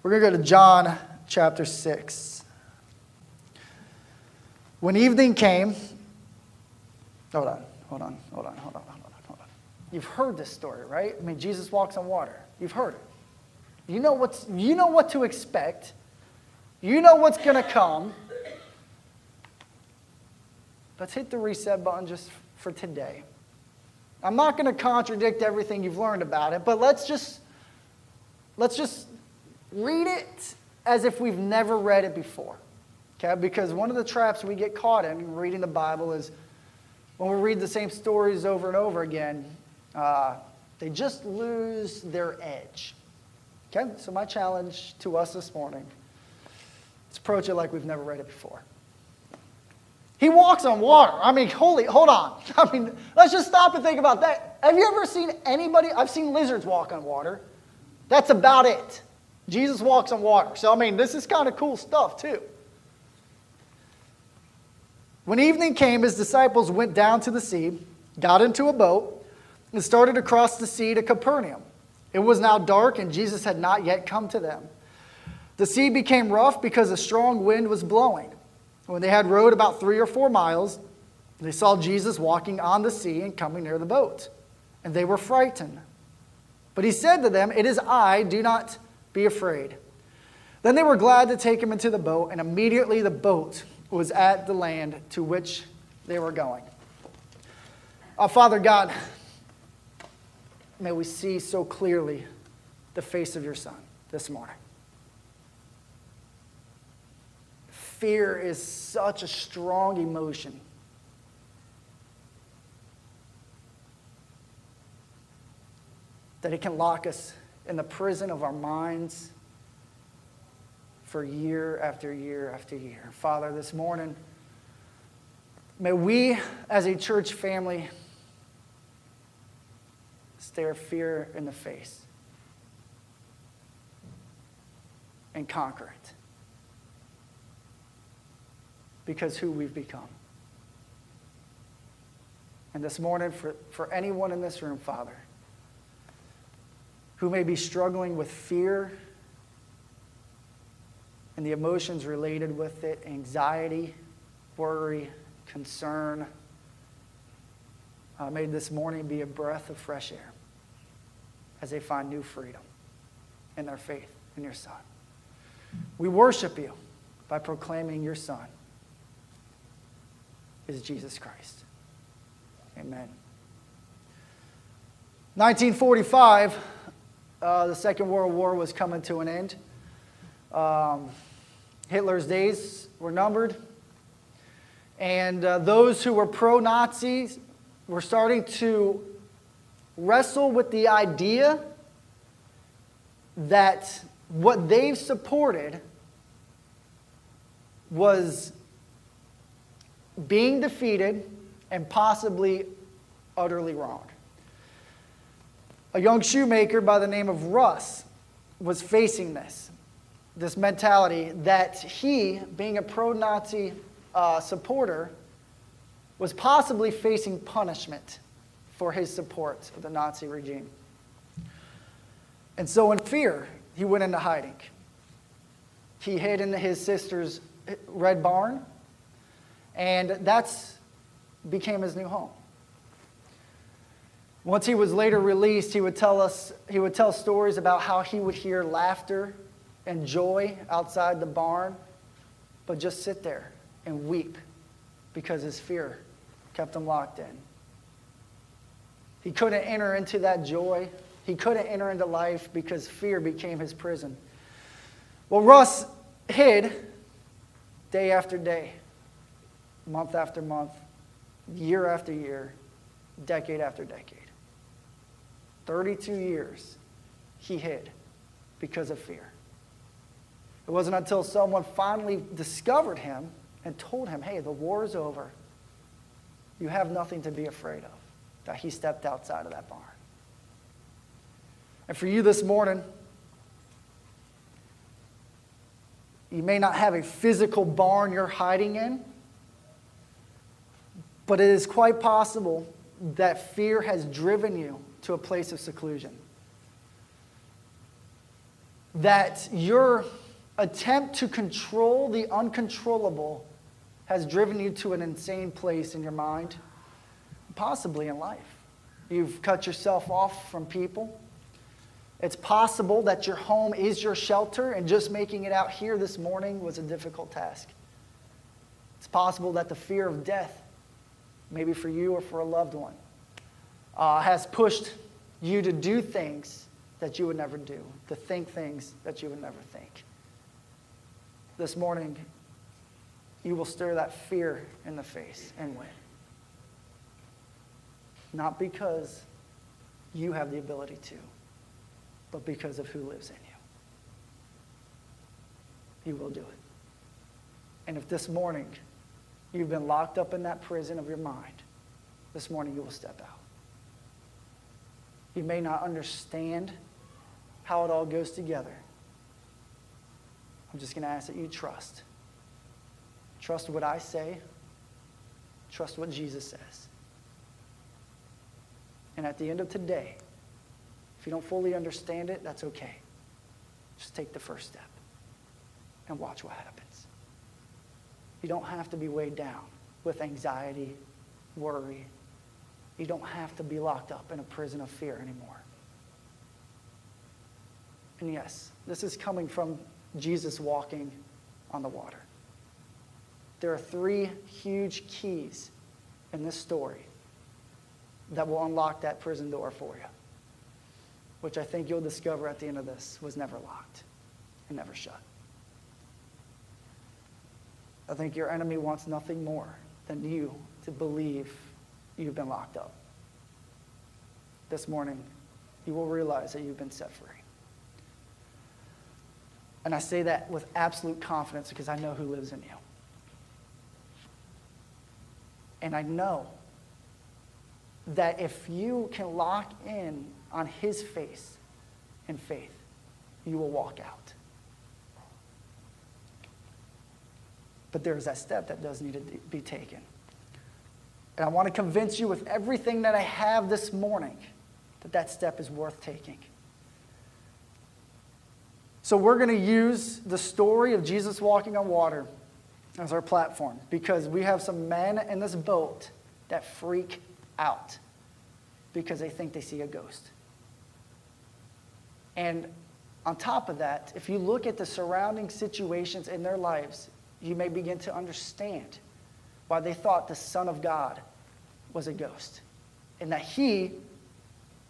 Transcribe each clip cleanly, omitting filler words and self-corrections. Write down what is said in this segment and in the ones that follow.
We're going to go to John chapter 6. When evening came, hold on. You've heard this story, right? I mean, Jesus walks on water. You've heard it. You know what to expect. You know what's going to come. Let's hit the reset button just for today. I'm not going to contradict everything you've learned about it, but let's just read it as if we've never read it before. Okay? Because one of the traps we get caught in reading the Bible is when we read the same stories over and over again, they just lose their edge. Okay? So my challenge to us this morning, let's approach it like we've never read it before. He walks on water. I mean, hold on. I mean, let's just stop and think about that. Have you ever seen anybody? I've seen lizards walk on water. That's about it. Jesus walks on water. So, I mean, this is kind of cool stuff, too. When evening came, his disciples went down to the sea, got into a boat, and started across the sea to Capernaum. It was now dark, and Jesus had not yet come to them. The sea became rough because a strong wind was blowing. When they had rowed about 3 or 4 miles, they saw Jesus walking on the sea and coming near the boat, and they were frightened. But he said to them, "It is I, do not be afraid." Then they were glad to take him into the boat, and immediately the boat was at the land to which they were going. Father God, may we see so clearly the face of your Son this morning. Fear is such a strong emotion. That it can lock us in the prison of our minds for year after year after year. Father, this morning, may we as a church family stare fear in the face and conquer it. Because who we've become. And this morning, for anyone in this room, Father, who may be struggling with fear and the emotions related with it, anxiety, worry, concern, may this morning be a breath of fresh air as they find new freedom in their faith in your Son. We worship you by proclaiming your Son is Jesus Christ. Amen. 1945, the Second World War was coming to an end. Hitler's days were numbered. And those who were pro-Nazis were starting to wrestle with the idea that what they've supported was being defeated and possibly utterly wrong. A young shoemaker by the name of Russ was facing this mentality that he, being a pro-Nazi supporter, was possibly facing punishment for his support of the Nazi regime. And so in fear, he went into hiding. He hid in his sister's red barn, and that's became his new home. Once he was later released, he would tell stories about how he would hear laughter and joy outside the barn, but just sit there and weep because his fear kept him locked in. He couldn't enter into that joy. He couldn't enter into life because fear became his prison. Well, Russ hid day after day, month after month, year after year, decade after decade. 32 years he hid because of fear. It wasn't until someone finally discovered him and told him, hey, the war is over. You have nothing to be afraid of, that he stepped outside of that barn. And for you this morning, you may not have a physical barn you're hiding in, but it is quite possible that fear has driven you to a place of seclusion. that your attempt to control the uncontrollable has driven you to an insane place in your mind, possibly in life. You've cut yourself off from people. It's possible that your home is your shelter, and just making it out here this morning was a difficult task. It's possible that the fear of death, maybe for you or for a loved one, has pushed you to do things that you would never do, to think things that you would never think. This morning, you will stir that fear in the face and win. Not because you have the ability to, but because of who lives in you. You will do it. And if this morning you've been locked up in that prison of your mind, this morning you will step out. You may not understand how it all goes together. I'm just going to ask that you trust. Trust what I say. Trust what Jesus says. And at the end of today, if you don't fully understand it, that's okay. Just take the first step and watch what happens. You don't have to be weighed down with anxiety, worry. You don't have to be locked up in a prison of fear anymore. And yes, this is coming from Jesus walking on the water. There are 3 huge keys in this story that will unlock that prison door for you, which I think you'll discover at the end of this was never locked and never shut. I think your enemy wants nothing more than you to believe you've been locked up. This morning, you will realize that you've been set free. And I say that with absolute confidence because I know who lives in you. And I know that if you can lock in on his face in faith, you will walk out. But there is that step that does need to be taken. And I want to convince you with everything that I have this morning that that step is worth taking. So we're going to use the story of Jesus walking on water as our platform because we have some men in this boat that freak out because they think they see a ghost. And on top of that, if you look at the surrounding situations in their lives, you may begin to understand why they thought the Son of God was a ghost and that he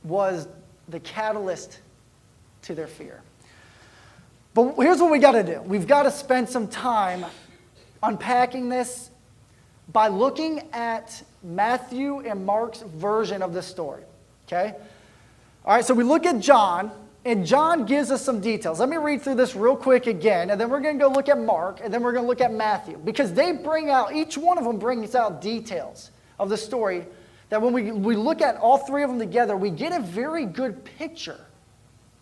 was the catalyst to their fear. But here's what we got to do. We've got to spend some time unpacking this by looking at Matthew and Mark's version of this story. Okay? All right, so we look at John, and John gives us some details. Let me read through this real quick again, and then we're going to go look at Mark, and then we're going to look at Matthew. Because they bring out, each one of them brings out details of the story that when we look at all 3 of them together, we get a very good picture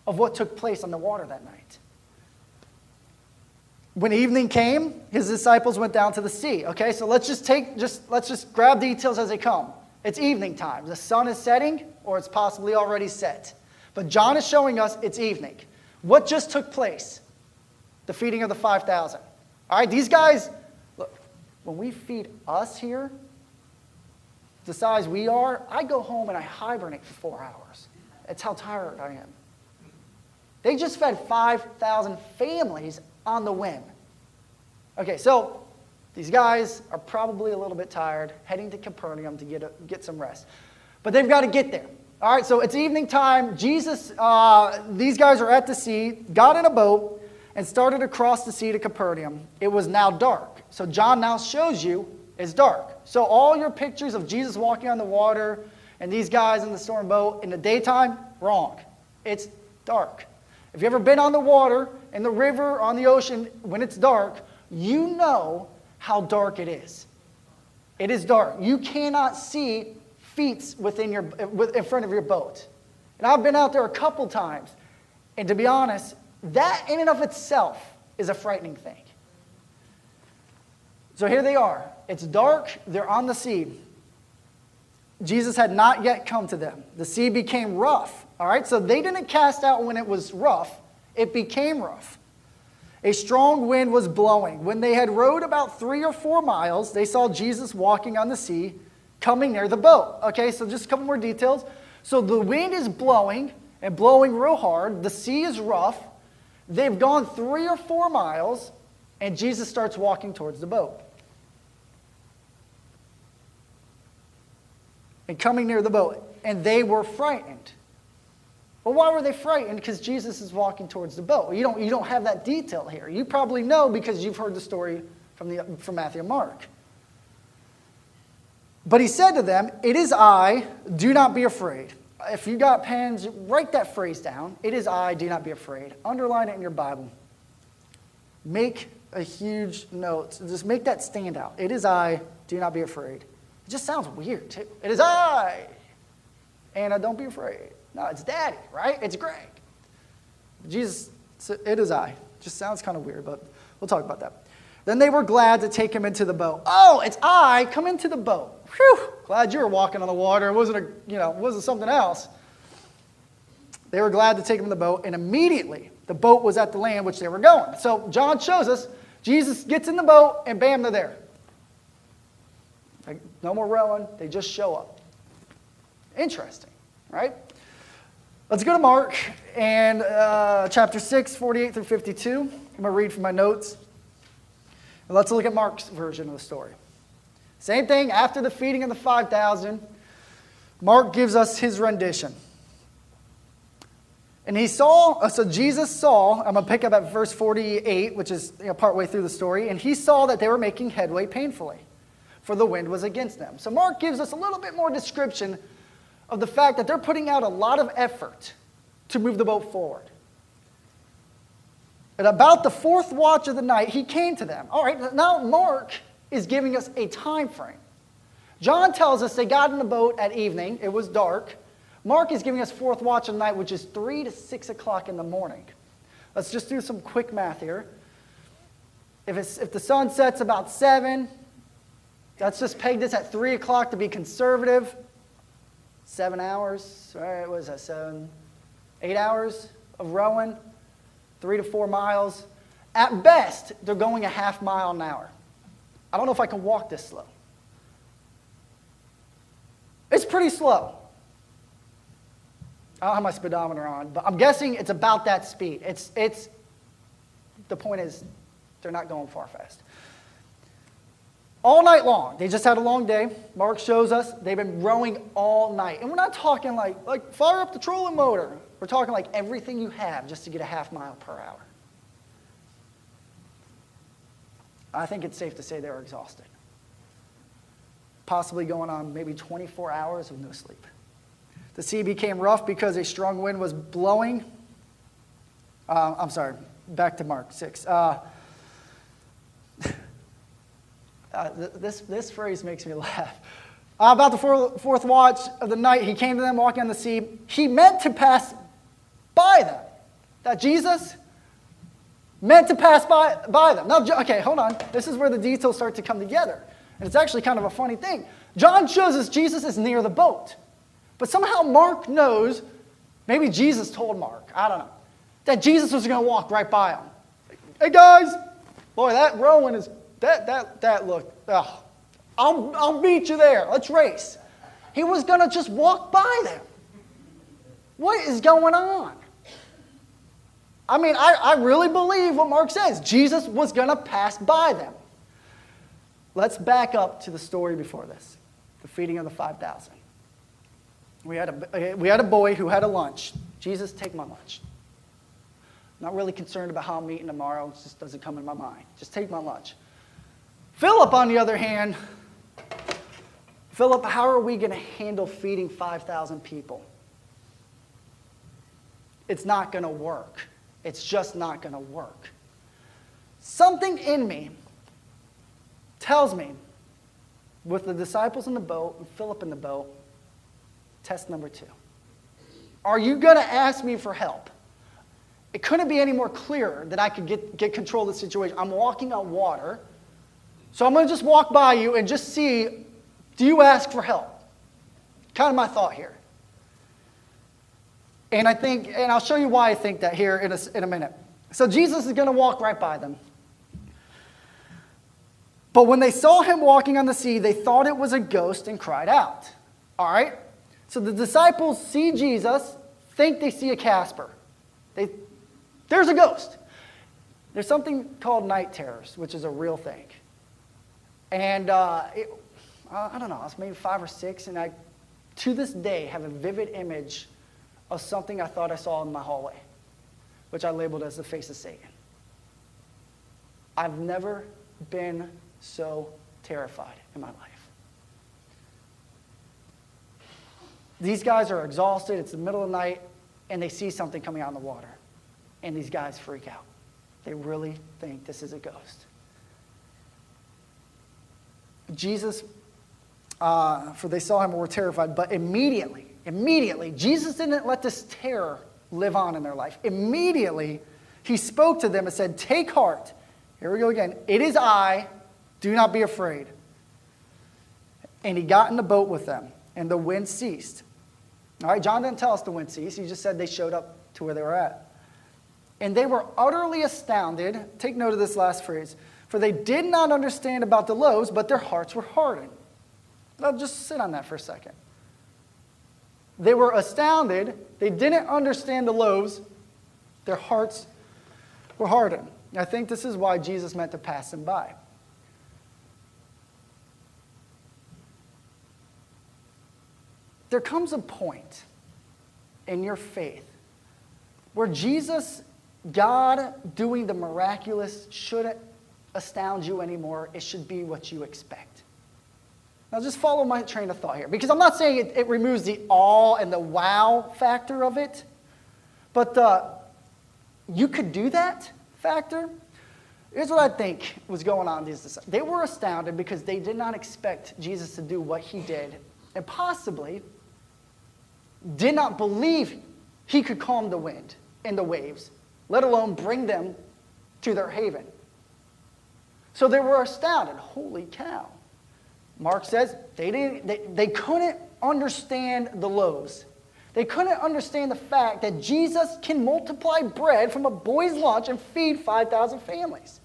of what took place on the water that night. When evening came, his disciples went down to the sea. Okay, so let's just grab details as they come. It's evening time. The sun is setting, or it's possibly already set. But John is showing us it's evening. What just took place? The feeding of the 5,000. All right, these guys, look, when we feed us here, the size we are, I go home and I hibernate for 4 hours. That's how tired I am. They just fed 5,000 families on the whim. Okay, so these guys are probably a little bit tired, heading to Capernaum to get some rest. But they've got to get there. All right, so it's evening time. Jesus, these guys are at the sea, got in a boat, and started across the sea to Capernaum. It was now dark. So John now shows you it's dark. So all your pictures of Jesus walking on the water and these guys in the storm boat in the daytime, wrong. It's dark. If you've ever been on the water, in the river, on the ocean, when it's dark, you know how dark it is. It is dark. You cannot see feet in front of your boat. And I've been out there a couple times, and to be honest, that in and of itself is a frightening thing. So here they are. It's dark. They're on the sea. Jesus had not yet come to them. The sea became rough. All right, so they didn't cast out when it was rough. It became rough. A strong wind was blowing. When they had rowed about 3 or 4 miles, they saw Jesus walking on the sea, coming near the boat. Okay, so just a couple more details. So the wind is blowing, and blowing real hard. The sea is rough. They've gone 3 or 4 miles, and Jesus starts walking towards the boat. And coming near the boat. And they were frightened. Well, why were they frightened? Because Jesus is walking towards the boat. You don't have that detail here. You probably know because you've heard the story from Matthew and Mark. But he said to them, "It is I, do not be afraid." If you got pens, write that phrase down. It is I, do not be afraid. Underline it in your Bible. Make a huge note. Just make that stand out. It is I, do not be afraid. It just sounds weird, too. It is I. Anna, don't be afraid. No, it's Daddy, right? It's Greg. Jesus, it is I. Just sounds kind of weird, but we'll talk about that. Then they were glad to take him into the boat. Oh, it's I. Come into the boat. Whew. Glad you were walking on the water. It wasn't something else. They were glad to take him in the boat, and immediately the boat was at the land which they were going. So John shows us Jesus gets in the boat, and bam, they're there. Like, no more rowing. They just show up. Interesting, right? Let's go to Mark and chapter 6, 48 through 52. I'm going to read from my notes. And let's look at Mark's version of the story. Same thing, after the feeding of the 5,000, Mark gives us his rendition. And Jesus saw, I'm going to pick up at verse 48, which is partway through the story, and he saw that they were making headway painfully, for the wind was against them. So Mark gives us a little bit more description of the fact that they're putting out a lot of effort to move the boat forward. At about the 4th watch of the night, he came to them. All right, now Mark is giving us a time frame. John tells us they got in the boat at evening. It was dark. Mark is giving us 4th watch of the night, which is 3 to 6 o'clock in the morning. Let's just do some quick math here. If the sun sets about 7, let's just peg this at 3 o'clock to be conservative. 7 hours, all right, what is that, 8 hours of rowing, 3 to 4 miles. At best, they're going a half mile an hour. I don't know if I can walk this slow. It's pretty slow. I don't have my speedometer on, but I'm guessing it's about that speed. The point is, they're not going far fast. All night long. They just had a long day. Mark shows us they've been rowing all night. And we're not talking like fire up the trolling motor. We're talking like everything you have just to get a half mile per hour. I think it's safe to say they were exhausted. Possibly going on maybe 24 hours of no sleep. The sea became rough because a strong wind was blowing. Back to Mark 6. This phrase makes me laugh. About the 4th watch of the night, he came to them walking on the sea. He meant to pass by them. That Jesus meant to pass by them. Now, okay, hold on. This is where the details start to come together. And it's actually kind of a funny thing. John shows us Jesus is near the boat. But somehow Mark knows, maybe Jesus told Mark, I don't know, that Jesus was going to walk right by him. Hey guys, boy, that rowing is, that looked, I'll beat you there. Let's race. He was going to just walk by them. What is going on? I mean, I really believe what Mark says. Jesus was going to pass by them. Let's back up to the story before this, the feeding of the 5,000. We had a boy who had a lunch. Jesus, take my lunch. I'm not really concerned about how I'm eating tomorrow. It just doesn't come in my mind. Just take my lunch. Philip, on the other hand, Philip, how are we going to handle feeding 5,000 people? It's not going to work. It's just not going to work. Something in me tells me, with the disciples in the boat and Philip in the boat, test number 2. Are you going to ask me for help? It couldn't be any more clearer that I could get control of the situation. I'm walking on water, so I'm going to just walk by you and just see, do you ask for help? Kind of my thought here. And I'll show you why I think that here in a minute. So Jesus is going to walk right by them. But when they saw him walking on the sea, they thought it was a ghost and cried out. All right? So the disciples see Jesus, think they see a Casper. There's a ghost. There's something called night terrors, which is a real thing. And I don't know, I was maybe 5 or 6, and I, to this day, have a vivid image of something I thought I saw in my hallway, which I labeled as the face of Satan. I've never been so terrified in my life. These guys are exhausted, it's the middle of the night, and they see something coming out in the water. And these guys freak out. They really think this is a ghost. Jesus, for they saw him and were terrified, but immediately, Jesus didn't let this terror live on in their life. Immediately, he spoke to them and said, "Take heart." Here we go again. "It is I. Do not be afraid." And he got in the boat with them, and the wind ceased. All right, John didn't tell us the wind ceased. He just said they showed up to where they were at. And they were utterly astounded. Take note of this last phrase. For they did not understand about the loaves, but their hearts were hardened. Now just sit on that for a second. They were astounded. They didn't understand the loaves. Their hearts were hardened. I think this is why Jesus meant to pass them by. There comes a point in your faith where Jesus, God doing the miraculous, shouldn't astound you anymore. It should be what you expect. Now just follow my train of thought here, because I'm not saying it removes the awe and the wow factor of it, but you could do that factor. Here's what I think was going on. They were astounded because they did not expect Jesus to do what he did, and possibly did not believe he could calm the wind and the waves, let alone bring them to their haven. So they were astounded. Holy cow. Mark says they couldn't understand the loaves. They couldn't understand the fact that Jesus can multiply bread from a boy's lunch and feed 5,000 families.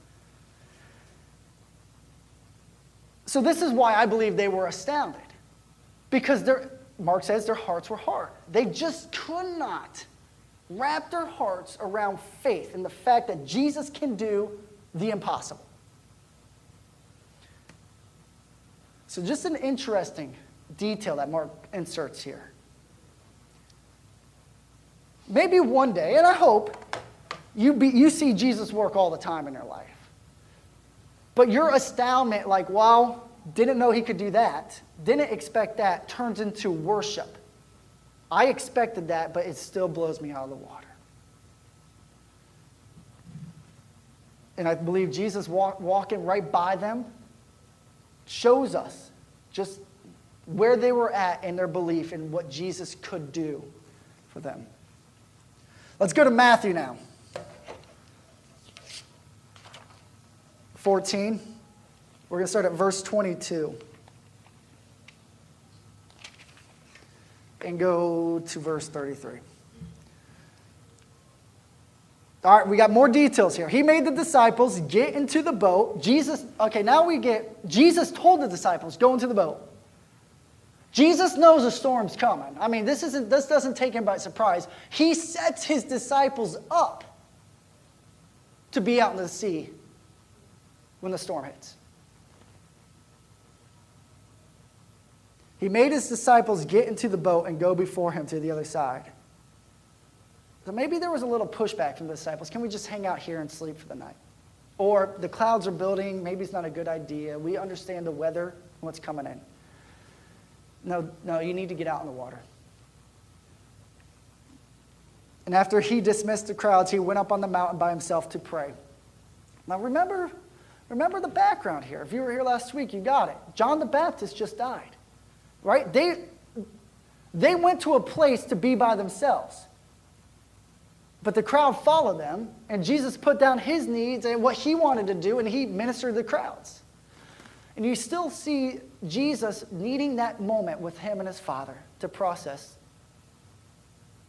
So this is why I believe they were astounded. Because Mark says their hearts were hard. They just could not wrap their hearts around faith and the fact that Jesus can do the impossible. So just an interesting detail that Mark inserts here. Maybe one day, and I hope, you see Jesus work all the time in your life. But your astoundment, like, wow, didn't know he could do that, didn't expect that, turns into worship. I expected that, but it still blows me out of the water. And I believe Jesus walking right by them shows us just where they were at in their belief in what Jesus could do for them. Let's go to Matthew now. 14. We're going to start at verse 22. And go to verse 33. All right, we got more details here. He made the disciples get into the boat. Jesus told the disciples, go into the boat. Jesus knows a storm's coming. I mean, this doesn't take him by surprise. He sets his disciples up to be out in the sea when the storm hits. He made his disciples get into the boat and go before him to the other side. So maybe there was a little pushback from the disciples. Can we just hang out here and sleep for the night? Or the clouds are building. Maybe it's not a good idea. We understand the weather and what's coming in. No, you need to get out in the water. And after he dismissed the crowds, he went up on the mountain by himself to pray. Now remember the background here. If you were here last week, you got it. John the Baptist just died. Right? They went to a place to be by themselves. But the crowd followed them, and Jesus put down his needs and what he wanted to do, and he ministered to the crowds. And you still see Jesus needing that moment with him and his Father to process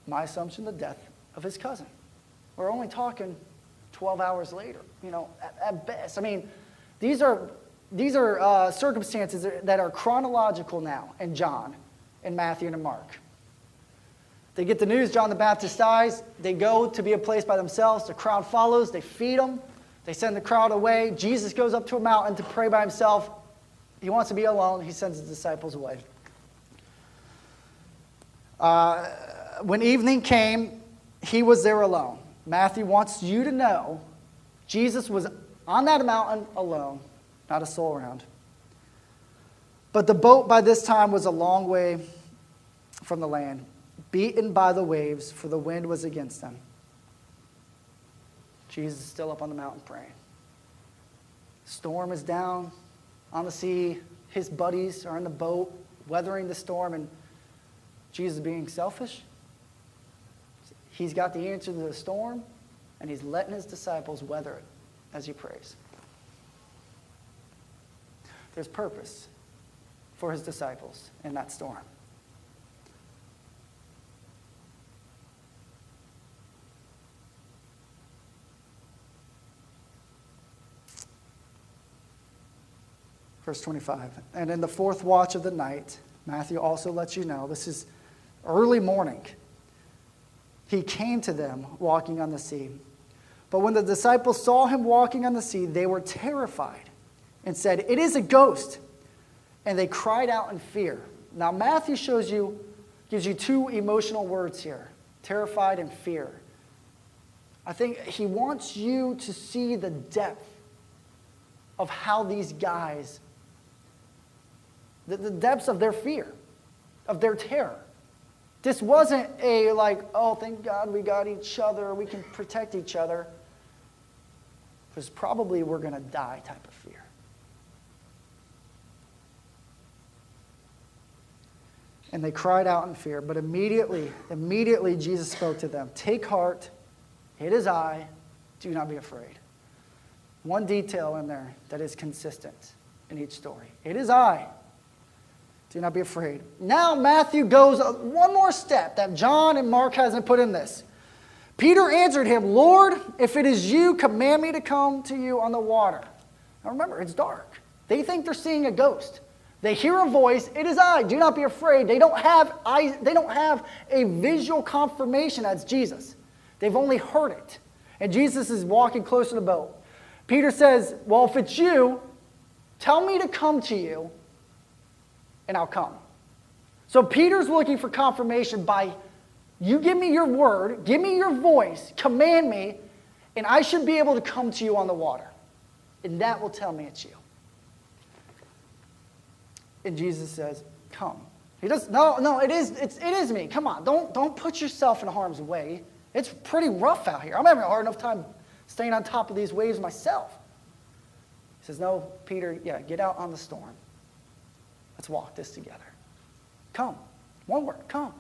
my assumption, the death of his cousin. We're only talking 12 hours later, at best. I mean, these are circumstances that are chronological now in John, in Matthew, and in Mark. They get the news John the Baptist dies. They go to be a place by themselves. The crowd follows. They feed them. They send the crowd away. Jesus goes up to a mountain to pray by himself. He wants to be alone. He sends his disciples away. When evening came, he was there alone. Matthew wants you to know Jesus was on that mountain alone, not a soul around. But the boat by this time was a long way from the land, beaten by the waves, for the wind was against them. Jesus is still up on the mountain praying. Storm is down on the sea. His buddies are in the boat, weathering the storm, and Jesus being selfish. He's got the answer to the storm, and he's letting his disciples weather it as he prays. There's purpose for his disciples in that storm. Verse 25, and in the fourth watch of the night, Matthew also lets you know, this is early morning, he came to them walking on the sea. But when the disciples saw him walking on the sea, they were terrified and said, "It is a ghost." And they cried out in fear. Now Matthew gives you two emotional words here, terrified and fear. I think he wants you to see the depth of how these guys, the depths of their fear, of their terror. This wasn't a oh, thank God we got each other, we can protect each other. It was probably we're going to die type of fear. And they cried out in fear, but immediately Jesus spoke to them. "Take heart, it is I, do not be afraid." One detail in there that is consistent in each story. It is I. Do not be afraid. Now Matthew goes one more step that John and Mark hasn't put in this. Peter answered him, "Lord, if it is you, command me to come to you on the water." Now remember, it's dark. They think they're seeing a ghost. They hear a voice, "It is I, do not be afraid." They don't have a visual confirmation that's Jesus. They've only heard it. And Jesus is walking close to the boat. Peter says, "Well, if it's you, tell me to come to you, and I'll come." So Peter's looking for confirmation by, you give me your word, give me your voice, command me, and I should be able to come to you on the water. And that will tell me it's you. And Jesus says, "Come." He does, no, it is me. Come on, don't put yourself in harm's way. It's pretty rough out here. I'm having a hard enough time staying on top of these waves myself. He says, "No, Peter, get out on the storm. Let's walk this together. Come." One word, come.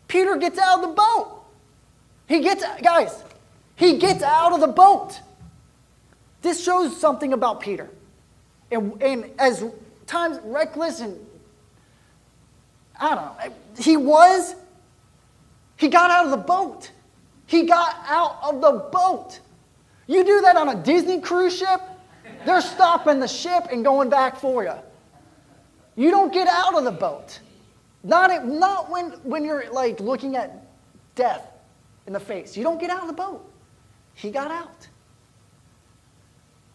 Peter gets out of the boat. He gets out of the boat. This shows something about Peter. And as times reckless and, I don't know, he got out of the boat. He got out of the boat. You do that on a Disney cruise ship, they're stopping the ship and going back for you. You don't get out of the boat. Not when you're looking at death in the face. You don't get out of the boat. He got out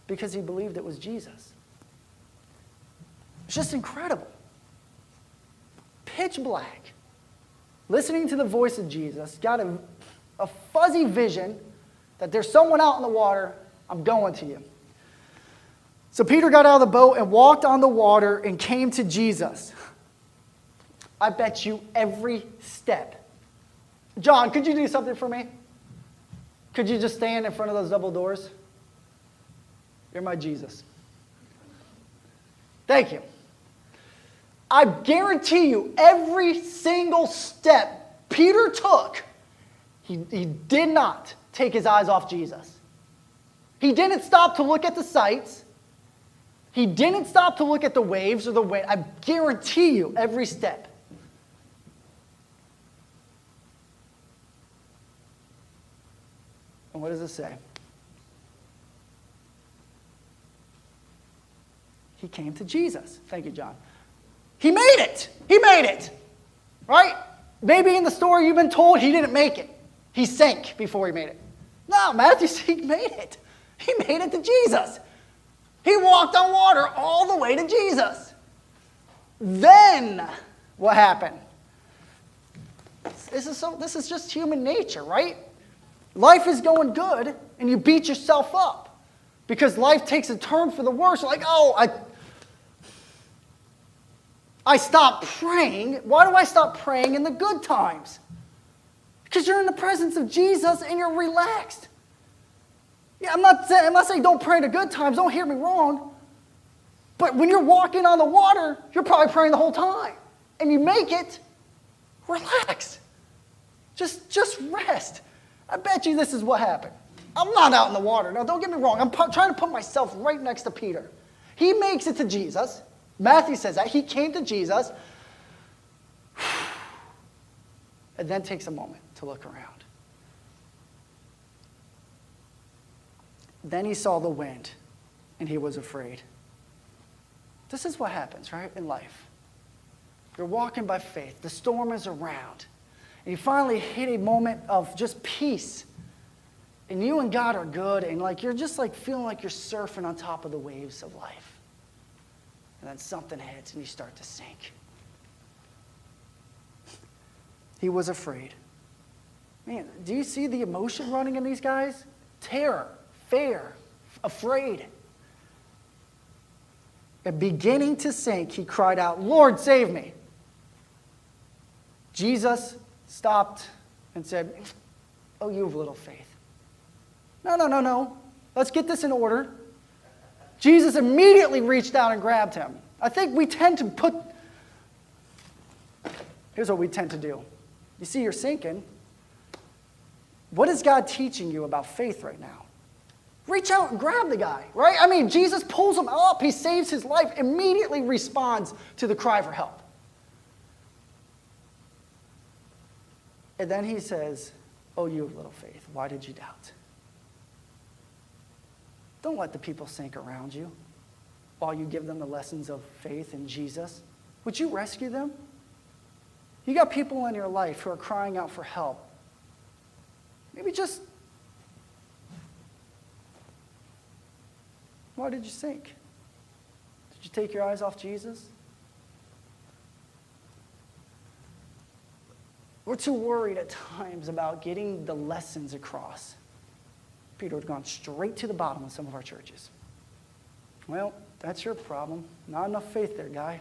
because he believed it was Jesus. It's just incredible. Pitch black. Listening to the voice of Jesus, got a fuzzy vision that there's someone out in the water. I'm going to you. So Peter got out of the boat and walked on the water and came to Jesus. I bet you every step. John, could you do something for me? Could you just stand in front of those double doors? You're my Jesus. Thank you. I guarantee you every single step Peter took, he did not take his eyes off Jesus. He didn't stop to look at the sights. He didn't stop to look at the waves or the wind. I guarantee you every step. And what does it say? He came to Jesus. Thank you, John. He made it. He made it. Right? Maybe in the story you've been told he didn't make it. He sank before he made it. No, Matthew said he made it. He made it to Jesus. He walked on water all the way to Jesus. Then, what happened? This is just human nature, right? Life is going good, and you beat yourself up because life takes a turn for the worse. You're like, oh, I stopped praying. Why do I stop praying in the good times? Because you're in the presence of Jesus and you're relaxed. Yeah, I'm not saying don't pray in the good times. Don't hear me wrong. But when you're walking on the water, you're probably praying the whole time. And you make it, relax. Just rest. I bet you this is what happened. I'm not out in the water. Now, don't get me wrong. I'm trying to put myself right next to Peter. He makes it to Jesus. Matthew says that. He came to Jesus. And then takes a moment to look around. Then he saw the wind, and he was afraid. This is what happens, right, in life. You're walking by faith. The storm is around. And you finally hit a moment of just peace. And you and God are good, and you're just feeling like you're surfing on top of the waves of life. And then something hits, and you start to sink. He was afraid. Man, do you see the emotion running in these guys? Terror, fear, afraid. And beginning to sink, he cried out, "Lord, save me." Jesus stopped and said, "Oh, you have little faith." No. Let's get this in order. Jesus immediately reached out and grabbed him. I think we tend to here's what we tend to do. You see, you're sinking. What is God teaching you about faith right now? Reach out and grab the guy, right? I mean, Jesus pulls him up. He saves his life, immediately responds to the cry for help. And then he says, "Oh, you have little faith. Why did you doubt?" Don't let the people sink around you while you give them the lessons of faith in Jesus. Would you rescue them? You got people in your life who are crying out for help. Maybe just, why did you sink? Did you take your eyes off Jesus? We're too worried at times about getting the lessons across. Peter had gone straight to the bottom of some of our churches. Well, that's your problem. Not enough faith there, guy.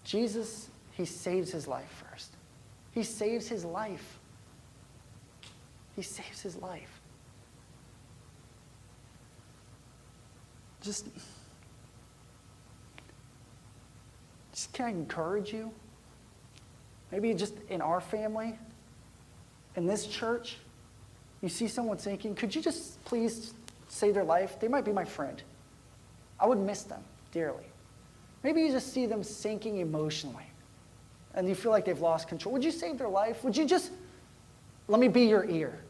Jesus, he saves his life first. He saves his life. He saves his life. Just can I encourage you? Maybe just in our family, in this church, you see someone sinking, could you just please save their life? They might be my friend. I would miss them dearly. Maybe you just see them sinking emotionally, and you feel like they've lost control. Would you save their life? Would you just, let me be your ear?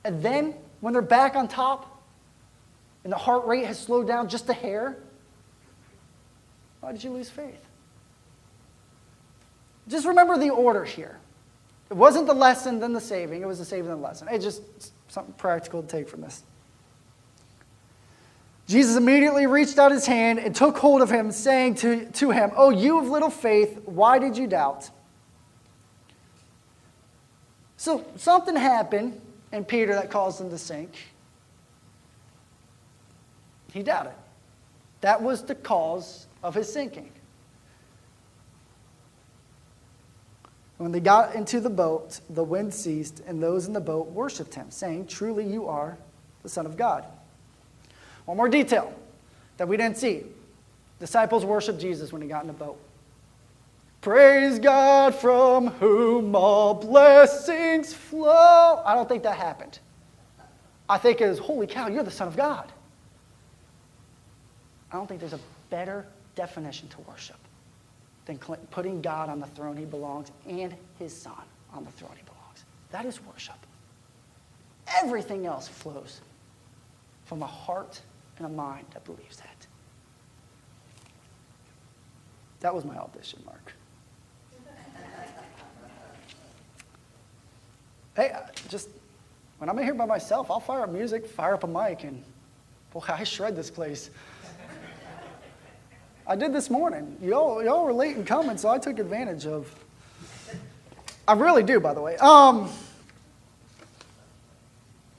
And then, when they're back on top, and the heart rate has slowed down just a hair, why did you lose faith? Just remember the order here. It wasn't the lesson, then the saving. It was the saving, then the lesson. It's just something practical to take from this. Jesus immediately reached out his hand and took hold of him, saying to him, "Oh, you of little faith, why did you doubt?" So something happened in Peter that caused him to sink. He doubted. That was the cause of his sinking. When they got into the boat, the wind ceased, and those in the boat worshipped him, saying, "Truly you are the Son of God." One more detail that we didn't see. Disciples worshiped Jesus when he got in the boat. Praise God from whom all blessings flow. I don't think that happened. I think it was, holy cow, you're the Son of God. I don't think there's a better definition to worship than putting God on the throne he belongs and his Son. on the throne he belongs. That is worship. Everything else flows from a heart and a mind that believes that. That was my audition, Mark. Hey, just when I'm in here by myself, I'll fire up music, fire up a mic, and boy, I shred this place. I did this morning. Y'all were late in coming, so I took advantage of. I really do, by the way.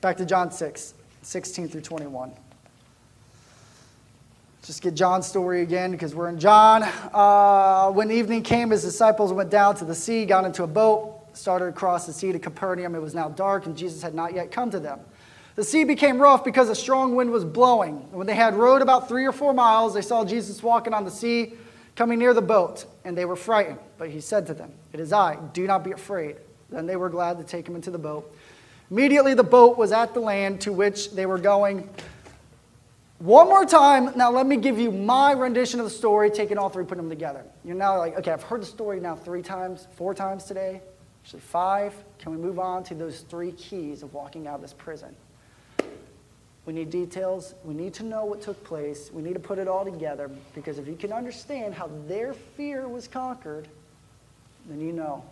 Back to John 6, 16 through 21. Just get John's story again, because we're in John. When evening came, his disciples went down to the sea, got into a boat, started across the sea to Capernaum. It was now dark, and Jesus had not yet come to them. The sea became rough because a strong wind was blowing. And when they had rowed about 3 or 4 miles, they saw Jesus walking on the sea, coming near the boat, and they were frightened. But he said to them, "It is I, do not be afraid." Then they were glad to take him into the boat. Immediately the boat was at the land to which they were going. One more time, now let me give you my rendition of the story, taking all three, putting them together. You're now like, okay, I've heard the story now 3 times, 4 times today, actually 5. Can we move on to those 3 keys of walking out of this prison? We need details. We need to know what took place. We need to put it all together, because if you can understand how their fear was conquered, then you know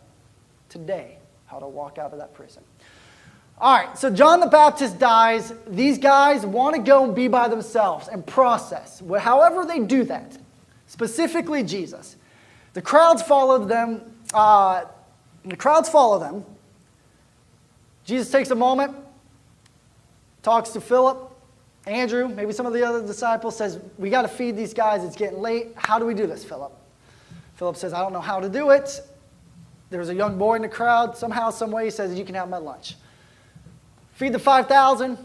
today how to walk out of that prison. All right, so John the Baptist dies. These guys want to go and be by themselves and process. However they do that, specifically Jesus. The crowds follow them. Jesus takes a moment, talks to Philip, Andrew, maybe some of the other disciples, says, we got to feed these guys. It's getting late. How do we do this, Philip? Philip says, I don't know how to do it. There's a young boy in the crowd. Somehow, some way, he says, you can have my lunch. Feed the 5,000.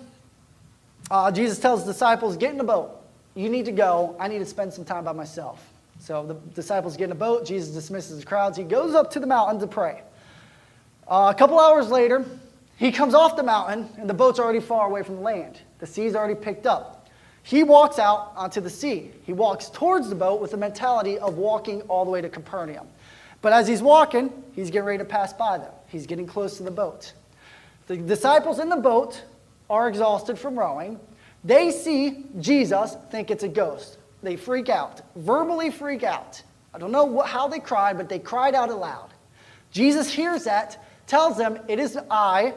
Jesus tells the disciples, get in the boat. You need to go. I need to spend some time by myself. So the disciples get in the boat. Jesus dismisses the crowds. He goes up to the mountain to pray. A couple hours later, he comes off the mountain, and the boat's already far away from the land. The sea's already picked up. He walks out onto the sea. He walks towards the boat with the mentality of walking all the way to Capernaum. But as he's walking, he's getting ready to pass by them. He's getting close to the boat. The disciples in the boat are exhausted from rowing. They see Jesus, think it's a ghost. They freak out, verbally freak out. I don't know how they cried, but they cried out aloud. Jesus hears that, tells them, it is I,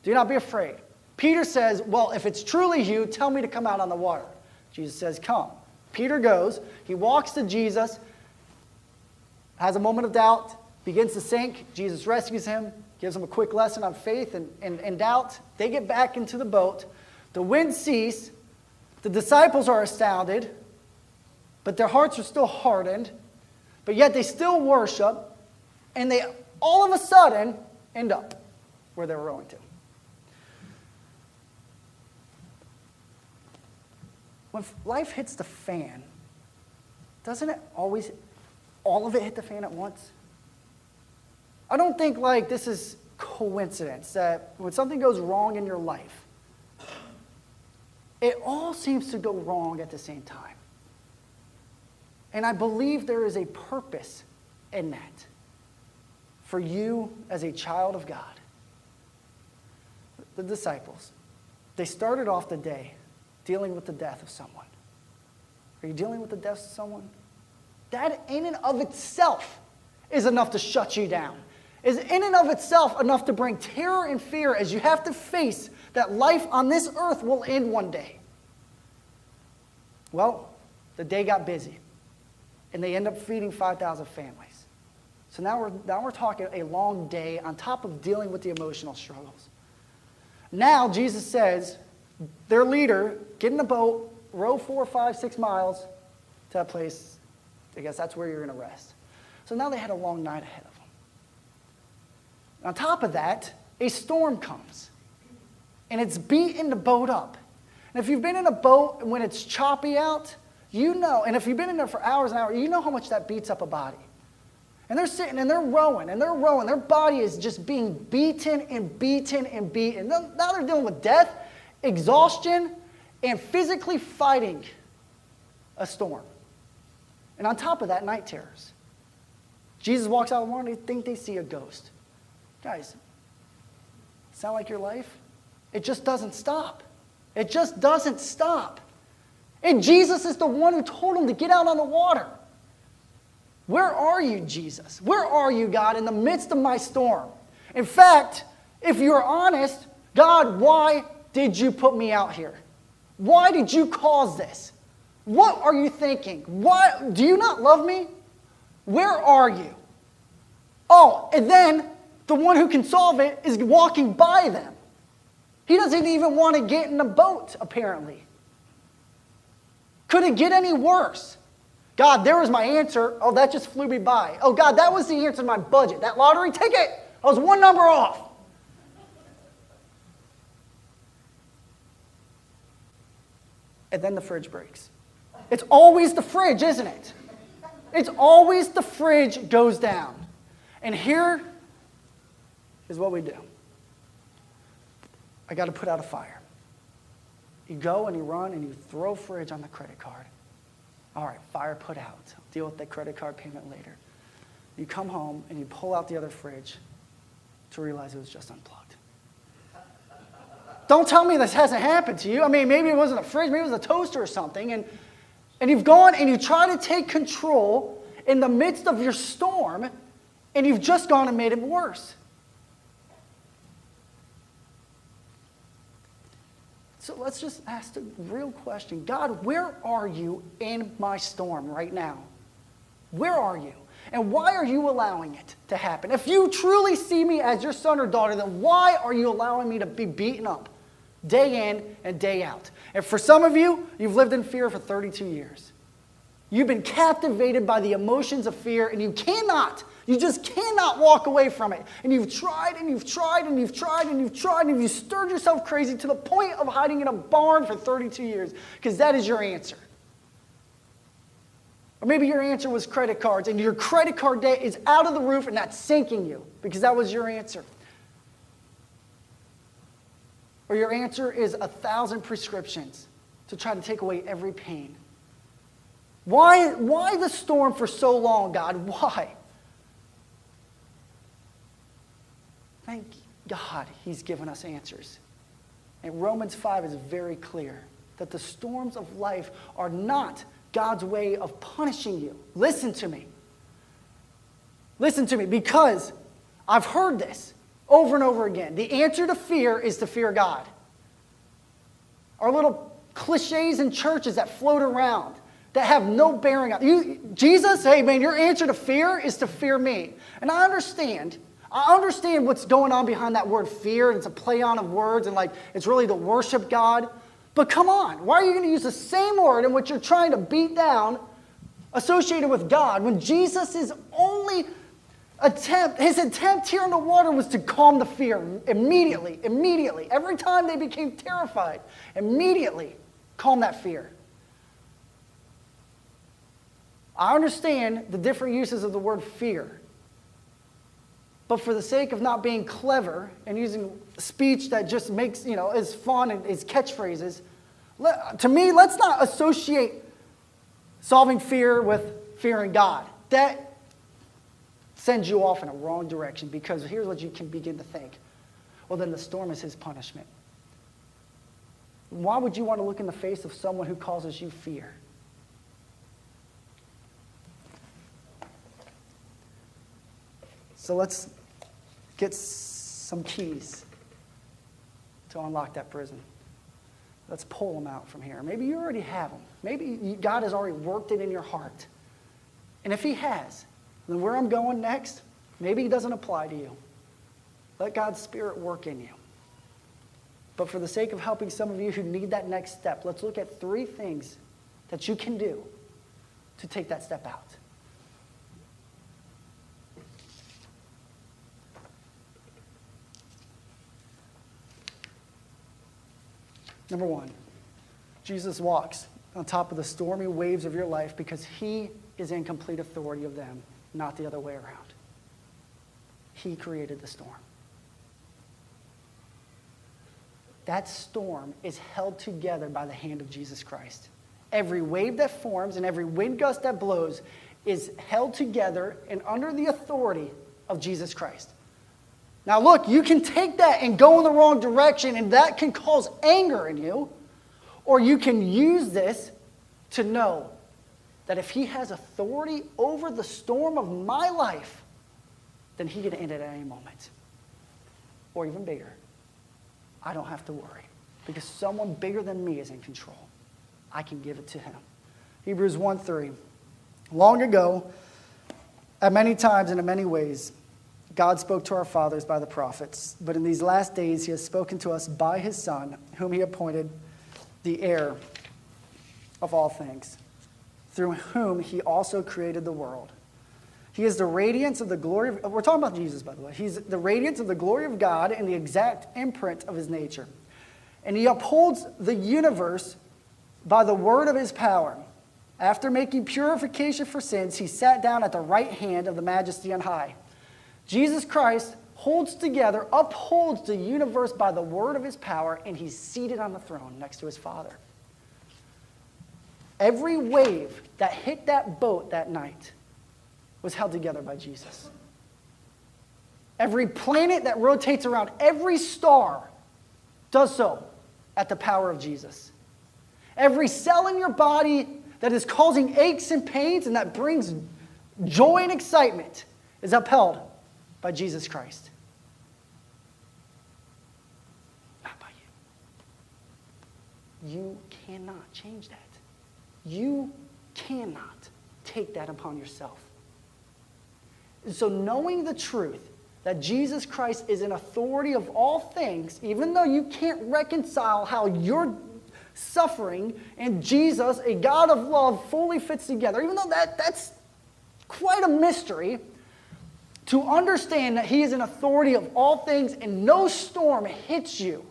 do not be afraid. Peter says, well, if it's truly you, tell me to come out on the water. Jesus says, come. Peter goes, he walks to Jesus, has a moment of doubt, begins to sink. Jesus rescues him, gives him a quick lesson on faith and doubt. They get back into the boat. The wind ceases. The disciples are astounded, but their hearts are still hardened. But yet they still worship, and they all of a sudden end up where they were rowing to. When life hits the fan, doesn't it always, all of it hit the fan at once? I don't think like this is coincidence that when something goes wrong in your life, it all seems to go wrong at the same time. And I believe there is a purpose in that for you as a child of God. The disciples, they started off the day dealing with the death of someone. Are you dealing with the death of someone? That in and of itself is enough to shut you down. Is in and of itself enough to bring terror and fear as you have to face that life on this earth will end one day. Well, the day got busy, and they end up feeding 5,000 families. So now we're talking a long day on top of dealing with the emotional struggles. Now Jesus says, their leader, get in a boat, row 4, 5, 6 miles to that place. I guess that's where you're going to rest. So now they had a long night ahead of them. On top of that, a storm comes, and it's beating the boat up. And if you've been in a boat when it's choppy out, you know, and if you've been in there for hours and hours, you know how much that beats up a body. And they're sitting and they're rowing and they're rowing. Their body is just being beaten and beaten and beaten. Now they're dealing with death, exhaustion, and physically fighting a storm. And on top of that, night terrors. Jesus walks out of the water and they think they see a ghost. Guys, sound like your life? It just doesn't stop. It just doesn't stop. And Jesus is the one who told him to get out on the water. Where are you, Jesus? Where are you, God, in the midst of my storm? In fact, if you're honest, God, why did you put me out here? Why did you cause this? What are you thinking? Why, do you not love me? Where are you? Oh, and then the one who can solve it is walking by them. He doesn't even want to get in a boat, apparently. Could it get any worse? God, there was my answer. Oh, that just flew me by. Oh, God, that was the answer to my budget. That lottery ticket, I was one number off. And then the fridge breaks. It's always the fridge, isn't it? It's always the fridge goes down. And here is what we do. I got to put out a fire. You go and you run and you throw fridge on the credit card. All right, fire put out. I'll deal with that credit card payment later. You come home and you pull out the other fridge to realize it was just unplugged. Don't tell me this hasn't happened to you. I mean, maybe it wasn't a fridge, maybe it was a toaster or something. And you've gone and you try to take control in the midst of your storm, and you've just gone and made it worse. So let's just ask the real question. God, where are you in my storm right now? Where are you? And why are you allowing it to happen? If you truly see me as your son or daughter, then why are you allowing me to be beaten up day in and day out? And for some of you, you've lived in fear for 32 years. You've been captivated by the emotions of fear, and you just cannot walk away from it. And you've tried, and you've tried, and you've tried, and you've tried, and you've stirred yourself crazy to the point of hiding in a barn for 32 years, because that is your answer. Or maybe your answer was credit cards, and your credit card debt is out of the roof, and that's sinking you, because that was your answer. Or your answer is 1,000 prescriptions to try to take away every pain. Why the storm for so long, God? Why? Thank God he's given us answers. And Romans 5 is very clear that the storms of life are not God's way of punishing you. Listen to me. Listen to me, because I've heard this over and over again. The answer to fear is to fear God. Our little cliches in churches that float around that have no bearing on you. Jesus, hey man, your answer to fear is to fear me. And I understand what's going on behind that word fear, and it's a play on of words, and like it's really to worship God. But come on, why are you going to use the same word in which you're trying to beat down associated with God when Jesus' only his attempt here in the water was to calm the fear immediately. Every time they became terrified, immediately calm that fear. I understand the different uses of the word fear. But for the sake of not being clever and using speech that just makes, is fun and is catchphrases, to me, let's not associate solving fear with fearing God. That sends you off in a wrong direction, because here's what you can begin to think. Well, then the storm is his punishment. Why would you want to look in the face of someone who causes you fear? So let's get some keys to unlock that prison. Let's pull them out from here. Maybe you already have them. Maybe God has already worked it in your heart. And if he has, then where I'm going next, maybe it doesn't apply to you. Let God's Spirit work in you. But for the sake of helping some of you who need that next step, let's look at 3 things that you can do to take that step out. Number 1, Jesus walks on top of the stormy waves of your life because he is in complete authority of them, not the other way around. He created the storm. That storm is held together by the hand of Jesus Christ. Every wave that forms and every wind gust that blows is held together and under the authority of Jesus Christ. Now look, you can take that and go in the wrong direction, and that can cause anger in you. Or you can use this to know that if he has authority over the storm of my life, then he can end it at any moment. Or even bigger. I don't have to worry because someone bigger than me is in control. I can give it to him. Hebrews 1:3. Long ago, at many times and in many ways, God spoke to our fathers by the prophets, but in these last days he has spoken to us by his Son, whom he appointed the heir of all things, through whom he also created the world. He is the radiance of the glory of, we're talking about Jesus, by the way. He's the radiance of the glory of God and the exact imprint of his nature. And he upholds the universe by the word of his power. After making purification for sins, he sat down at the right hand of the Majesty on high. Jesus Christ holds together, upholds the universe by the word of his power, and he's seated on the throne next to his Father. Every wave that hit that boat that night was held together by Jesus. Every planet that rotates around every star does so at the power of Jesus. Every cell in your body that is causing aches and pains and that brings joy and excitement is upheld by Jesus Christ. Not by you. You cannot change that. You cannot take that upon yourself. And so knowing the truth that Jesus Christ is an authority of all things, even though you can't reconcile how you're suffering and Jesus, a God of love, fully fits together, even though that's quite a mystery, to understand that he is an authority of all things and no storm hits you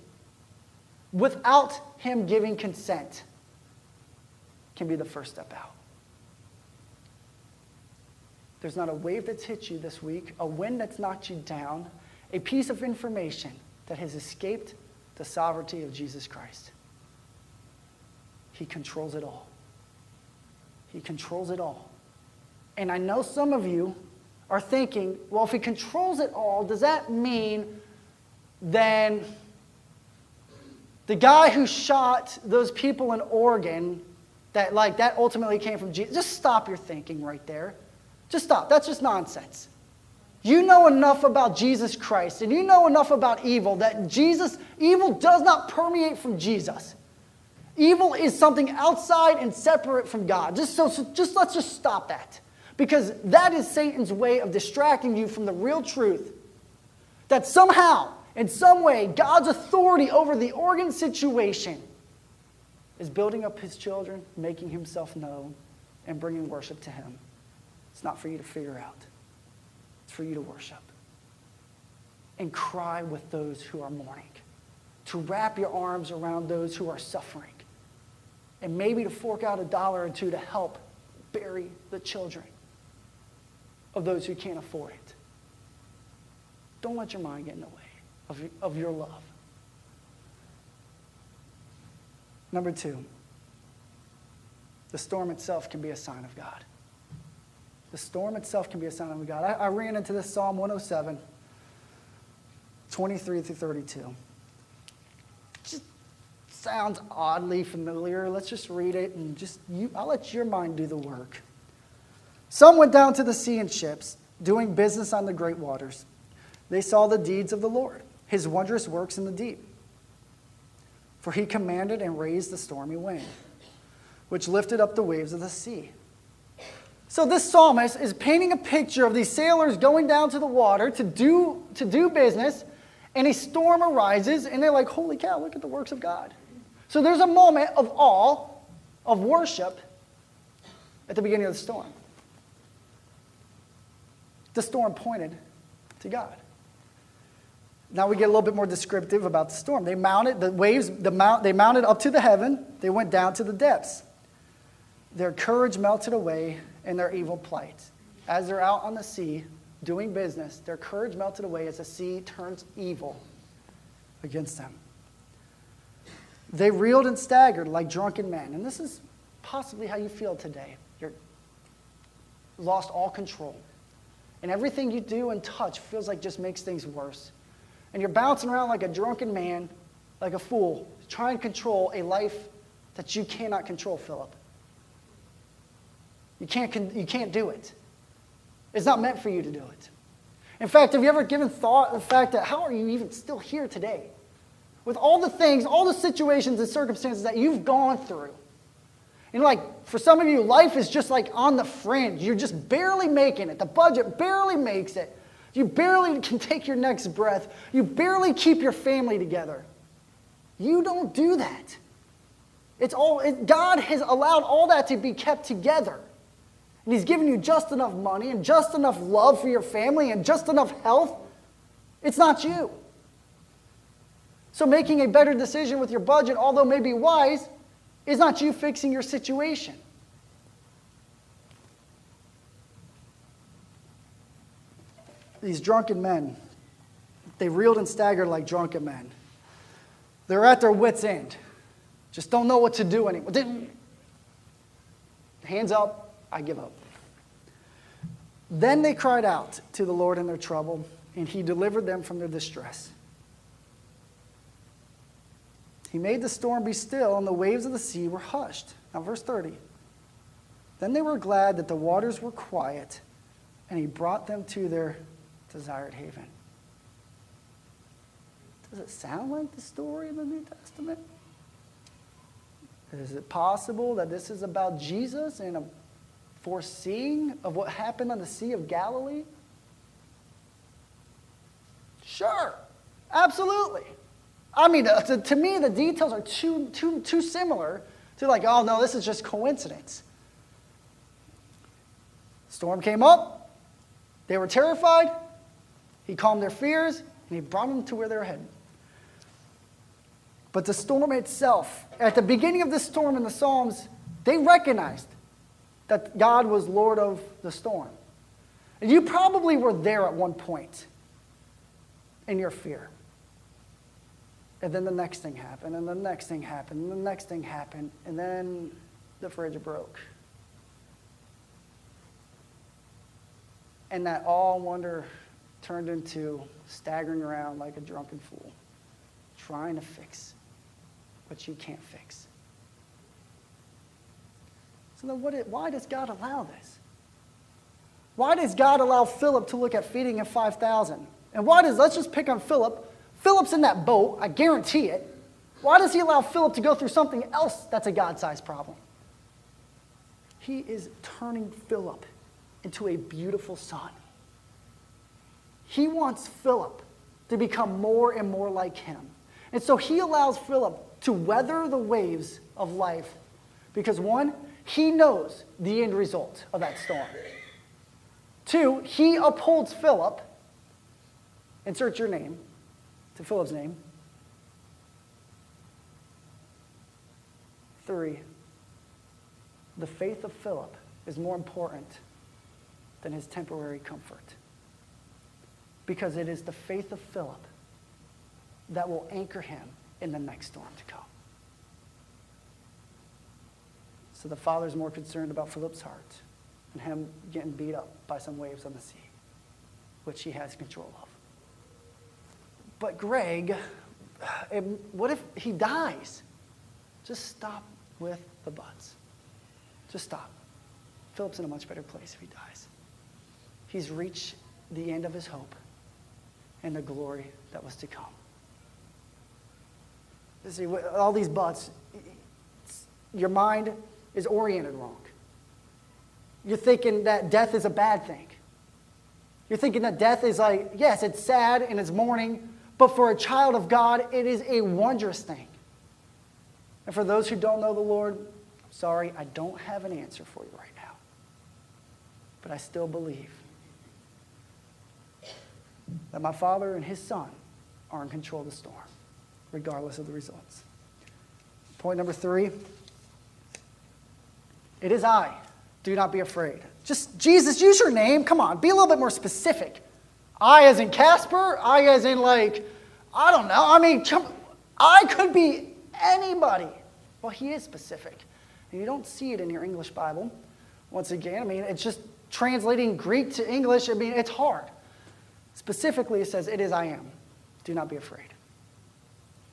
without him giving consent can be the first step out. There's not a wave that's hit you this week, a wind that's knocked you down, a piece of information that has escaped the sovereignty of Jesus Christ. He controls it all. He controls it all. And I know some of you are thinking, well, if he controls it all, does that mean then the guy who shot those people in Oregon, that ultimately came from Jesus? Just stop your thinking right there. Just stop. That's just nonsense. You know enough about Jesus Christ and you know enough about evil that evil does not permeate from Jesus. Evil is something outside and separate from God. Let's just stop that. Because that is Satan's way of distracting you from the real truth. That somehow, in some way, God's authority over the Oregon situation is building up his children, making himself known, and bringing worship to him. It's not for you to figure out. It's for you to worship. And cry with those who are mourning. To wrap your arms around those who are suffering. And maybe to fork out $1 or $2 to help bury the children of those who can't afford it. Don't let your mind get in the way of your love. Number 2, the storm itself can be a sign of God. The storm itself can be a sign of God. I ran into this Psalm 107, 23 through 32. Just sounds oddly familiar. Let's just read it and I'll let your mind do the work. Some went down to the sea in ships, doing business on the great waters. They saw the deeds of the Lord, his wondrous works in the deep. For he commanded and raised the stormy wind, which lifted up the waves of the sea. So this psalmist is painting a picture of these sailors going down to the water to do business, and a storm arises, and they're like, holy cow, look at the works of God. So there's a moment of awe, of worship, at the beginning of the storm. The storm pointed to God. Now we get a little bit more descriptive about the storm. They mounted up to the heaven. They went down to the depths. Their courage melted away in their evil plight. As they're out on the sea doing business, their courage melted away as the sea turns evil against them. They reeled and staggered like drunken men. And this is possibly how you feel today. You're lost all control. And everything you do and touch feels like just makes things worse. And you're bouncing around like a drunken man, like a fool, trying to control a life that you cannot control, Philip. You can't do it. It's not meant for you to do it. In fact, have you ever given thought to the fact that how are you even still here today? With all the things, all the situations and circumstances that you've gone through. And like, for some of you, life is just like on the fringe. You're just barely making it. The budget barely makes it. You barely can take your next breath. You barely keep your family together. You don't do that. God has allowed all that to be kept together. And he's given you just enough money and just enough love for your family and just enough health. It's not you. So making a better decision with your budget, although may be wise, is not you fixing your situation. These drunken men, they reeled and staggered like drunken men. They're at their wits' end. Just don't know what to do anymore. Hands up, I give up. Then they cried out to the Lord in their trouble, and he delivered them from their distress. He made the storm be still, and the waves of the sea were hushed. Now, verse 30. Then they were glad that the waters were quiet, and he brought them to their desired haven. Does it sound like the story in the New Testament? Is it possible that this is about Jesus and a foreseeing of what happened on the Sea of Galilee? Sure, absolutely. I mean, to me, the details are too similar to like, oh no, this is just coincidence. Storm came up. They were terrified. He calmed their fears, and he brought them to where they were headed. But the storm itself, at the beginning of this storm in the Psalms, they recognized that God was Lord of the storm. And you probably were there at one point in your fear. And then the next thing happened, and the next thing happened, and the next thing happened, and then the fridge broke. And that all wonder turned into staggering around like a drunken fool, trying to fix what you can't fix. So then why does God allow this? Why does God allow Philip to look at feeding of 5,000? And let's just pick on Philip. Philip's in that boat, I guarantee it. Why does he allow Philip to go through something else that's a God-sized problem? He is turning Philip into a beautiful son. He wants Philip to become more and more like him. And so he allows Philip to weather the waves of life because, one, he knows the end result of that storm. Two, he upholds Philip. Insert your name to Philip's name. Three, the faith of Philip is more important than his temporary comfort. Because it is the faith of Philip that will anchor him in the next storm to come. So the Father's more concerned about Philip's heart and him getting beat up by some waves on the sea, which he has control of. But Greg, what if he dies? Just stop with the buts. Just stop. Philip's in a much better place if he dies. He's reached the end of his hope and the glory that was to come. You see, all these buts, your mind is oriented wrong. You're thinking that death is a bad thing. You're thinking that death is like, yes, it's sad and it's mourning, but for a child of God, it is a wondrous thing. And for those who don't know the Lord, sorry, I don't have an answer for you right now. But I still believe that my Father and his Son are in control of the storm, regardless of the results. Point number 3, it is I. Do not be afraid. Just, Jesus, use your name. Come on, be a little bit more specific. I as in Casper? I as in like, I don't know. I mean, I could be anybody. Well, he is specific. And you don't see it in your English Bible. Once again, I mean, it's just translating Greek to English. I mean, it's hard. Specifically, it says, it is I am. do not be afraid.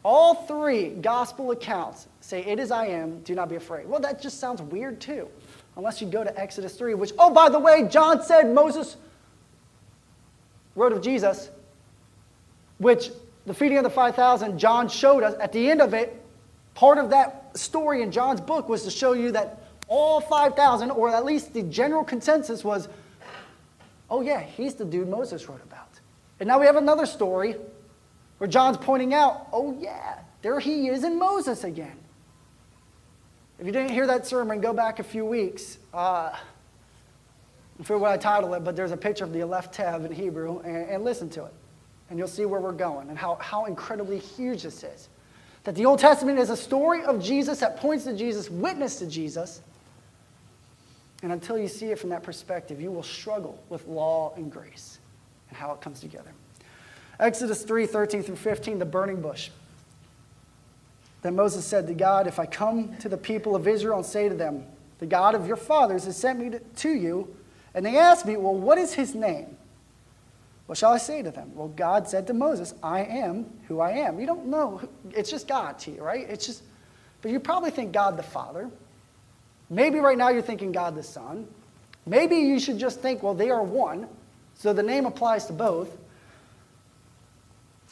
All three gospel accounts say, it is I am, do not be afraid. Well, that just sounds weird too, unless you go to Exodus 3, which, oh, by the way, John said Moses wrote of Jesus, which the feeding of the 5,000, John showed us at the end of it. Part of that story in John's book was to show you that all 5,000, or at least the general consensus was, oh yeah, he's the dude Moses wrote about. And now we have another story where John's pointing out, oh yeah, there he is in Moses again. If you didn't hear that sermon, go back a few weeks. I forget what I titled it, but there's a picture of the Aleph Tav in Hebrew, and listen to it. And you'll see where we're going and how incredibly huge this is. That the Old Testament is a story of Jesus that points to Jesus, witness to Jesus. And until you see it from that perspective, you will struggle with law and grace and how it comes together. Exodus 3:13 through 15, the burning bush. Then Moses said to God, if I come to the people of Israel and say to them, the God of your fathers has sent me to you, and they ask me, well, what is his name? What shall I say to them? Well, God said to Moses, I am who I am. You don't know. It's just God to you, right? But you probably think God the Father. Maybe right now you're thinking God the Son. Maybe you should just think, well, they are one, so the name applies to both.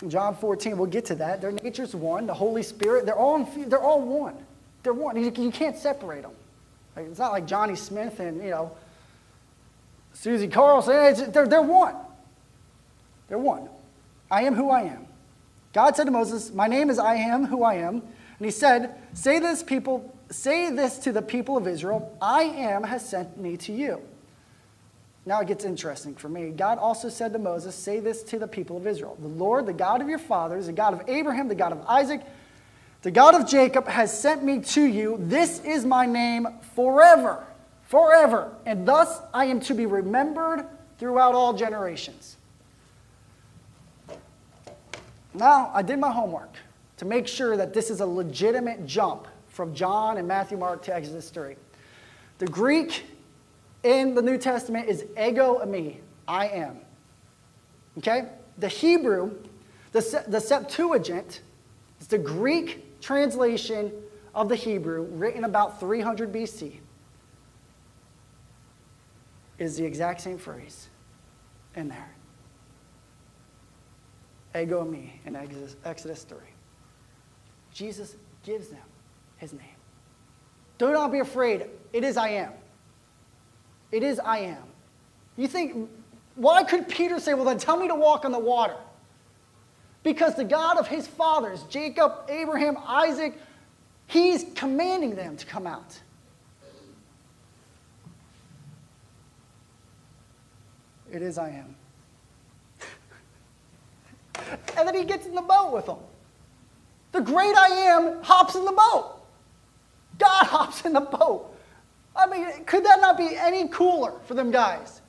In John 14, we'll get to that. Their nature's one. The Holy Spirit, they're all one. They're one. You can't separate them. Like, it's not like Johnny Smith and, Susie Carlson. They're one. They're one. I am who I am. God said to Moses, my name is I am who I am. And he said, say this to the people of Israel, I am has sent me to you. Now it gets interesting for me. God also said to Moses, say this to the people of Israel. The Lord, the God of your fathers, the God of Abraham, the God of Isaac, the God of Jacob has sent me to you. This is my name forever, forever. And thus I am to be remembered throughout all generations. Now, I did my homework to make sure that this is a legitimate jump from John and Matthew, Mark to Exodus 3. The Greek in the New Testament is ego eimi, I am. Okay? The Hebrew, the Septuagint, is the Greek translation of the Hebrew written about 300 BC. Is the exact same phrase in there. Ego eimi in Exodus 3. Jesus gives them his name. Do not be afraid. It is I am. It is I am. You think, why could Peter say, well, then tell me to walk on the water? Because the God of his fathers, Jacob, Abraham, Isaac, he's commanding them to come out. It is I am. And then he gets in the boat with them. The great I am hops in the boat. God hops in the boat. I mean, could that not be any cooler for them guys?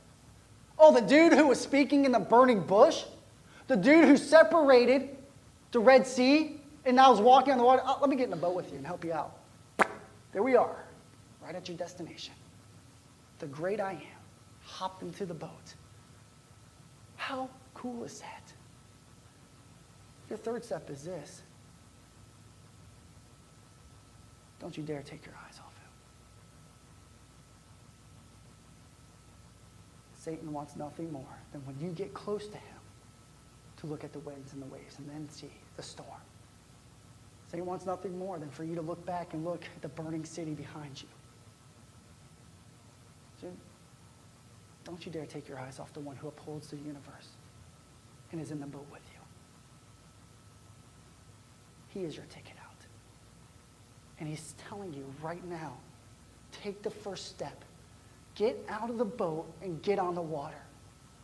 Oh, the dude who was speaking in the burning bush? The dude who separated the Red Sea and now is walking on the water? Oh, let me get in the boat with you and help you out. There we are, right at your destination. The great I am hopped into the boat. How cool is that? Your third step is this. Don't you dare take your eyes off him. Satan wants nothing more than when you get close to him to look at the winds and the waves and then see the storm. Satan wants nothing more than for you to look back and look at the burning city behind you. So don't you dare take your eyes off the one who upholds the universe and is in the boat with you. He is your ticket out. And he's telling you right now, take the first step. Get out of the boat and get on the water.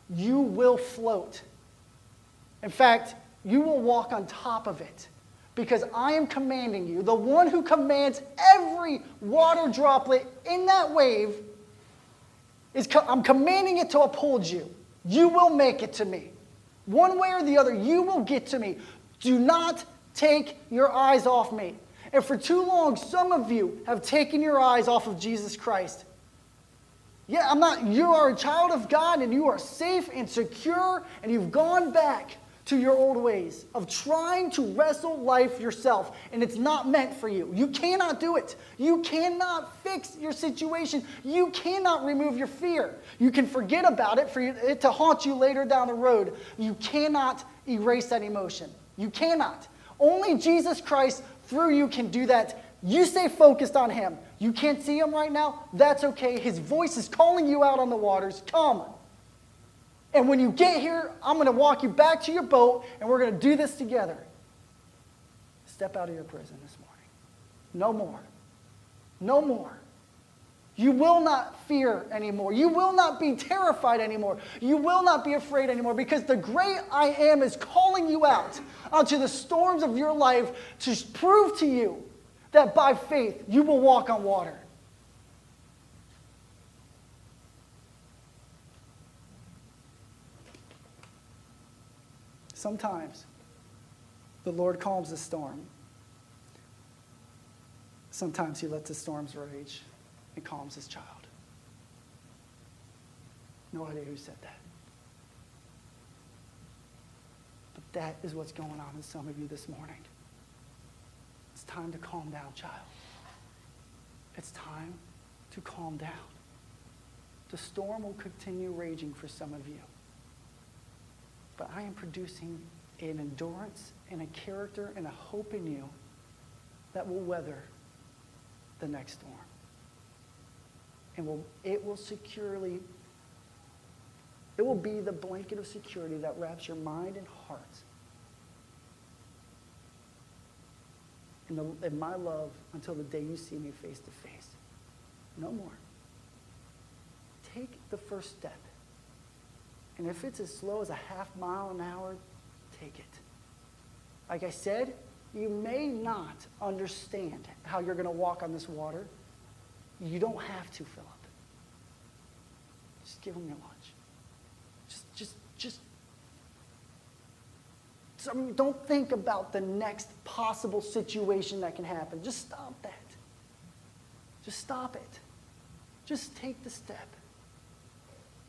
You will float. In fact, you will walk on top of it because I am commanding you, the one who commands every water droplet in that wave, I'm commanding it to uphold you. You will make it to me. One way or the other, you will get to me. Do not take your eyes off me. And for too long, some of you have taken your eyes off of Jesus Christ. Yeah, you are a child of God and you are safe and secure and you've gone back to your old ways of trying to wrestle life yourself, and it's not meant for you. You cannot do it. You cannot fix your situation. You cannot remove your fear. You can forget about it for it to haunt you later down the road. You cannot erase that emotion. You cannot. Only Jesus Christ through you can do that. You stay focused on him. You can't see him right now. That's okay. His voice is calling you out on the waters. Come. And when you get here, I'm going to walk you back to your boat, and we're going to do this together. Step out of your prison this morning. No more. No more. You will not fear anymore. You will not be terrified anymore. You will not be afraid anymore, because the great I am is calling you out onto the storms of your life to prove to you that by faith you will walk on water. Sometimes the Lord calms the storm. Sometimes he lets the storms rage and calms his child. No idea who said that. But that is what's going on in some of you this morning. It's time to calm down, child. It's time to calm down. The storm will continue raging for some of you. But I am producing an endurance and a character and a hope in you that will weather the next storm. And it will be the blanket of security that wraps your mind and heart in my love until the day you see me face to face. No more. Take the first step. And if it's as slow as a half mile an hour, take it. Like I said, you may not understand how you're going to walk on this water. You don't have to, Philip. Just give them your lunch. Don't think about the next possible situation that can happen. Just stop that. Just stop it. Just take the step.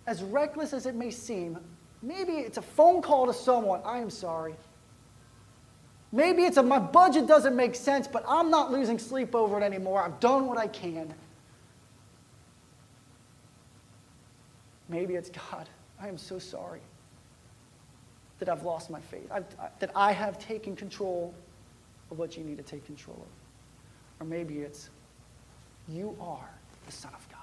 As reckless as it may seem, maybe it's a phone call to someone. I am sorry. Maybe it's my budget doesn't make sense, but I'm not losing sleep over it anymore. I've done what I can. Maybe it's God. I am so sorry that I've lost my faith, that I have taken control of what you need to take control of. Or maybe it's, you are the Son of God.